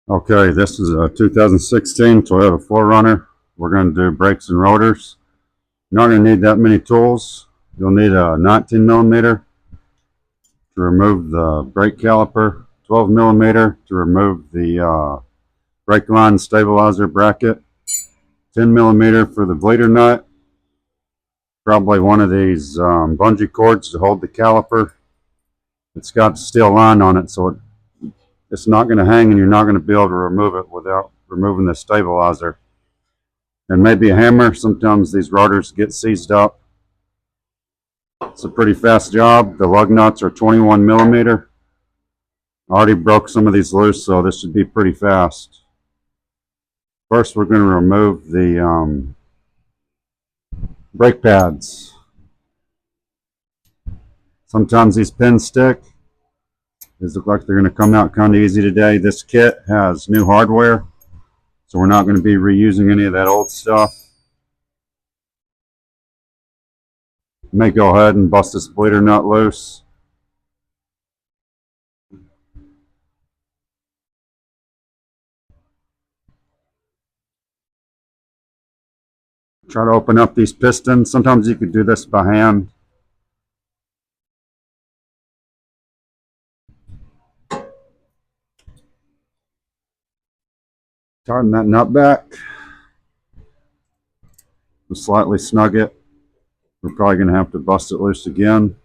Okay, this is a 2016 Toyota 4Runner. We're going to do brakes and rotors. You're not going to need that many tools. You'll need a 19 millimeter to remove the brake caliper, 12 millimeter to remove the brake line stabilizer bracket, 10 millimeter for the bleeder nut, probably one of these bungee cords to hold the caliper. It's got steel line on it, so it's not going to hang, and you're not going to be able to remove it without removing the stabilizer. And maybe a hammer. Sometimes these rotors get seized up. It's a pretty fast job. The lug nuts are 21 millimeter. I already broke some of these loose, so this should be pretty fast. First, we're going to remove the brake pads. Sometimes these pins stick. These look like they're going to come out kind of easy today. This kit has new hardware, so we're not going to be reusing any of that old stuff. May go ahead and bust this bleeder nut loose. Try to open up these pistons. Sometimes you could do this by hand. Tighten that nut back. Just slightly snug it. We're probably going to have to bust it loose again.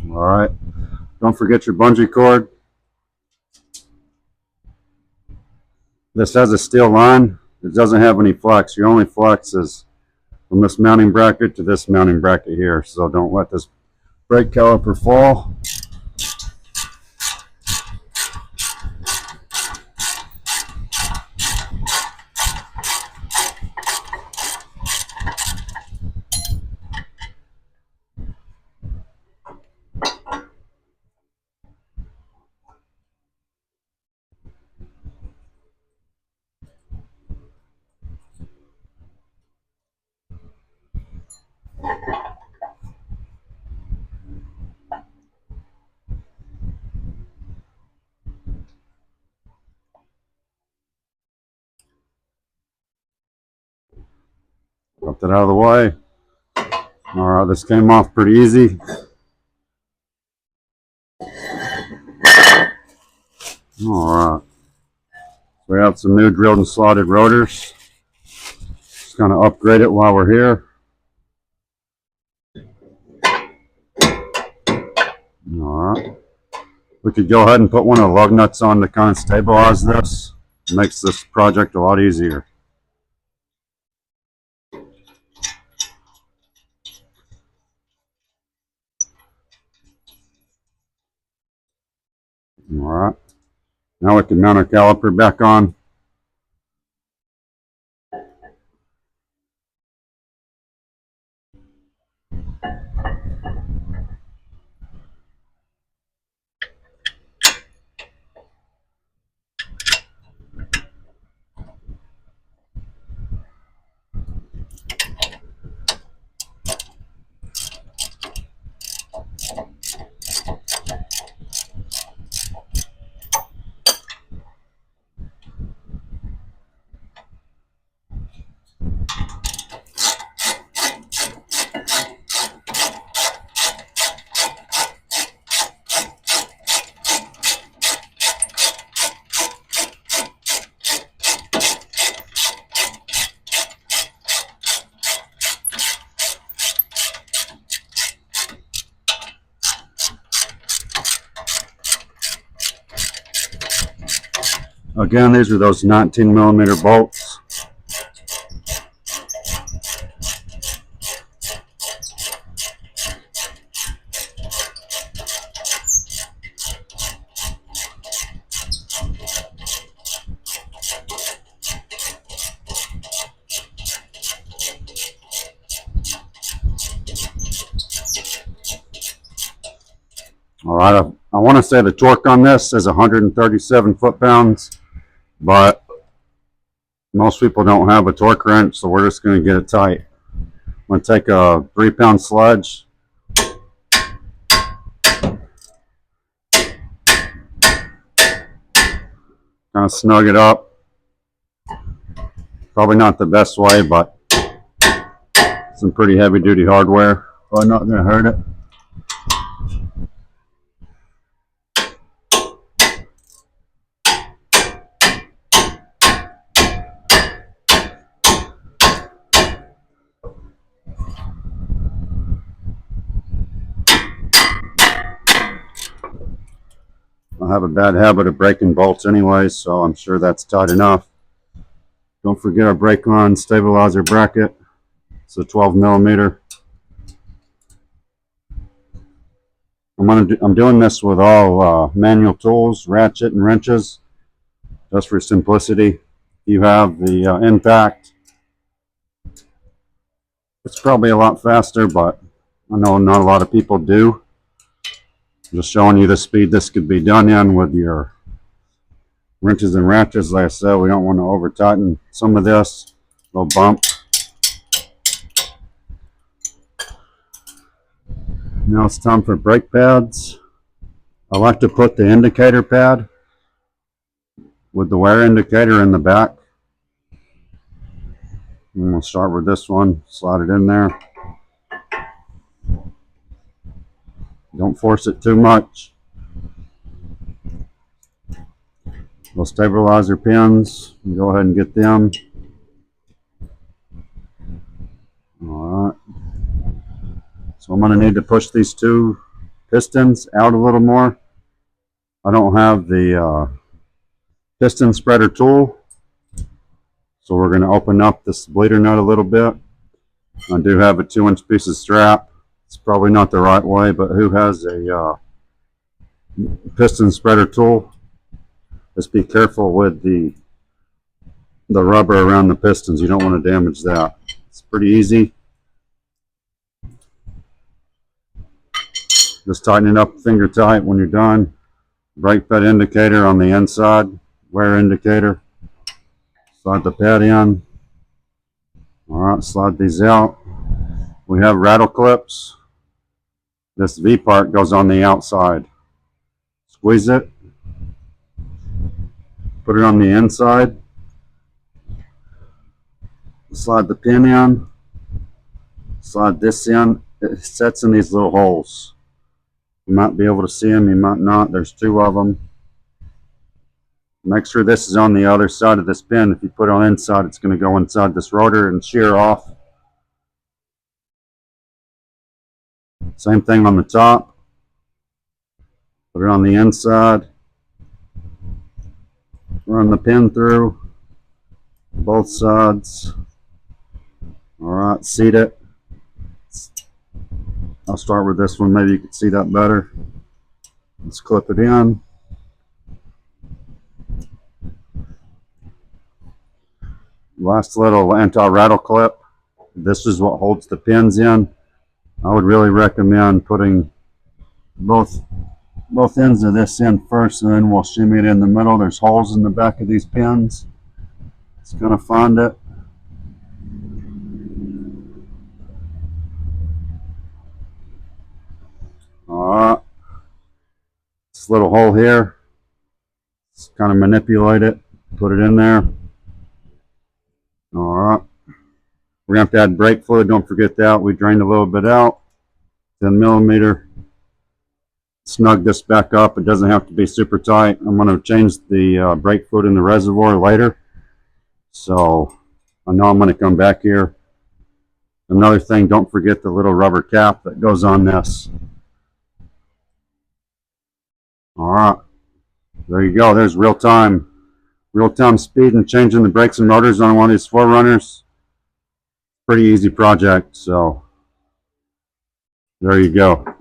All right. Don't forget your bungee cord. This has a steel line. It doesn't have any flex. Your only flex is from this mounting bracket to this mounting bracket here. So don't let this brake caliper fall. Got that out of the way. All right, this came off pretty easy. All right. We have some new drilled and slotted rotors. Just kind of upgrade it while we're here. All right. We could go ahead and put one of the lug nuts on to kind of stabilize this. It makes this project a lot easier. All right. Now we can mount our caliper back on. Again, these are those 19mm bolts. All right, I want to say the torque on this is 137 foot-pounds, but most people don't have a torque wrench, so we're just going to get it tight. I'm going to take a 3-pound sludge, kind of snug it up. Probably not the best way, but some pretty heavy-duty hardware. Probably not going to hurt it. I have a bad habit of breaking bolts anyway, so I'm sure that's tight enough. Don't forget our brake-on stabilizer bracket. It's a 12mm. I'm doing this with all manual tools, ratchet and wrenches, just for simplicity. You have the impact. It's probably a lot faster, but I know not a lot of people do. Just showing you the speed this could be done in with your wrenches and ratchets. Like I said, we don't want to over tighten some of this. Little bump. Now it's time for brake pads. I like to put the indicator pad with the wear indicator in the back. And we'll start with this one. Slide it in there. Don't force it too much. Those stabilizer pins, go ahead and get them. Alright. So I'm going to need to push these two pistons out a little more. I don't have the piston spreader tool, so we're going to open up this bleeder nut a little bit. I do have a 2-inch piece of strap. It's probably not the right way, but who has a piston spreader tool? Just be careful with the rubber around the pistons. You don't want to damage that. It's pretty easy. Just tighten it up finger tight when you're done. Brake pad indicator on the inside, wear indicator. Slide the pad in. Alright, slide these out. We have rattle clips. This V part goes on the outside. Squeeze it. Put it on the inside. Slide the pin in. Slide this in. It sets in these little holes. You might be able to see them, you might not. There's 2 of them. Make sure this is on the other side of this pin. If you put it on the inside, it's going to go inside this rotor and shear off. Same thing on the top. Put it on the inside. Run the pin through both sides. Alright, seat it. I'll start with this one, maybe you can see that better. Let's clip it in. Last little anti-rattle clip. This is what holds the pins in. I would really recommend putting both ends of this in first, and then we'll shimmy it in the middle. There's holes in the back of these pins. It's going to find it. Alright. This little hole here. Just kind of manipulate it. Put it in there. Alright. We're going to have to add brake fluid. Don't forget that. We drained a little bit out. 10mm. Snug this back up. It doesn't have to be super tight. I'm going to change the brake fluid in the reservoir later. So I know I'm going to come back here. Another thing, don't forget the little rubber cap that goes on this. Alright. There you go. There's real time real-time speed and changing the brakes and rotors on one of these 4Runners. Pretty easy project, so there you go.